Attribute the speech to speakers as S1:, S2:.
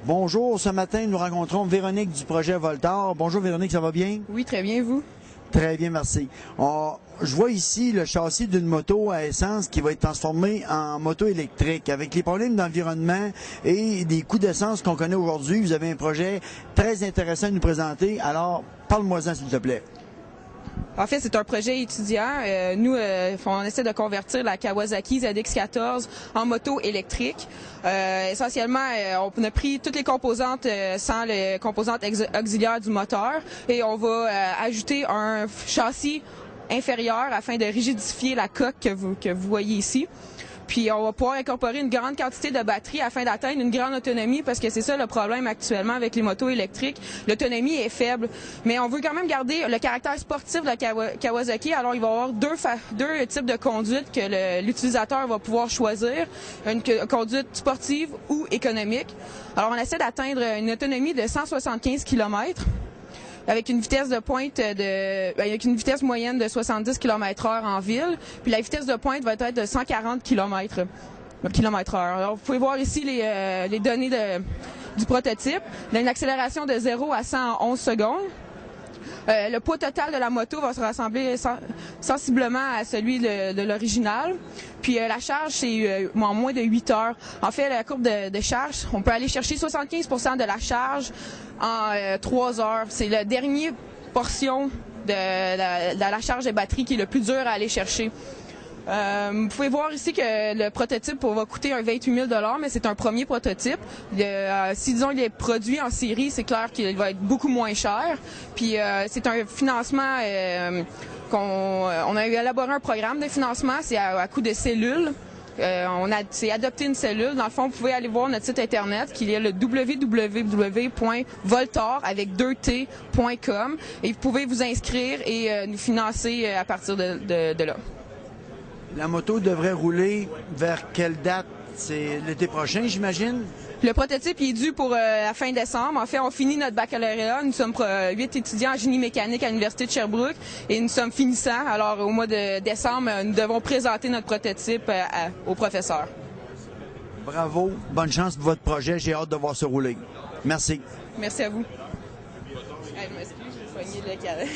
S1: Bonjour, ce matin, nous rencontrons Véronique du projet Voltar. Bonjour Véronique, ça va bien?
S2: Oui, très bien, vous?
S1: Très bien, merci. Je vois ici le châssis d'une moto à essence qui va être transformée en moto électrique. Avec les problèmes d'environnement et des coûts d'essence qu'on connaît aujourd'hui, vous avez un projet très intéressant à nous présenter. Alors, parle-moi-en, s'il te plaît.
S2: En fait, c'est un projet étudiant. Nous, on essaie de convertir la Kawasaki ZX14 en moto électrique. Essentiellement, on a pris toutes les composantes sans les composantes auxiliaires du moteur et on va ajouter un châssis inférieur afin de rigidifier la coque que vous voyez ici. Puis on va pouvoir incorporer une grande quantité de batterie afin d'atteindre une grande autonomie parce que c'est ça le problème actuellement avec les motos électriques. L'autonomie est faible, mais on veut quand même garder le caractère sportif de la Kawasaki. Alors il va y avoir deux types de conduite que l'utilisateur va pouvoir choisir, une conduite sportive ou économique. Alors on essaie d'atteindre une autonomie de 175 km. Avec une vitesse de pointe avec une vitesse moyenne de 70 km/h en ville, puis la vitesse de pointe va être de 140 km/h. Alors, vous pouvez voir ici les données du prototype. Il a une accélération de 0 à 100 en 11 secondes. Le poids total de la moto va se rassembler sensiblement à celui de l'original. Puis la charge, c'est en moins de 8 heures. En fait, la courbe de charge, on peut aller chercher 75% de la charge en 3 heures. C'est la dernière portion de la charge de batterie qui est le plus dur à aller chercher. Vous pouvez voir ici que le prototype va coûter 28 000 $, mais c'est un premier prototype. Si disons il est produit en série, c'est clair qu'il va être beaucoup moins cher. Puis c'est un financement on a élaboré un programme de financement, c'est à coût de cellules. C'est adopter une cellule. Dans le fond, vous pouvez aller voir notre site internet qui est le www.voltar.com et vous pouvez vous inscrire et nous financer à partir de là.
S1: La moto devrait rouler vers quelle date? C'est l'été prochain, j'imagine?
S2: Le prototype est dû pour la fin décembre. En fait, on finit notre baccalauréat. Nous sommes 8 étudiants en génie mécanique à l'Université de Sherbrooke et nous sommes finissants. Alors, au mois de décembre, nous devons présenter notre prototype aux professeurs.
S1: Bravo. Bonne chance pour votre projet. J'ai hâte de voir ça rouler. Merci.
S2: Merci à vous. Je m'excuse, je vais soigner le carré.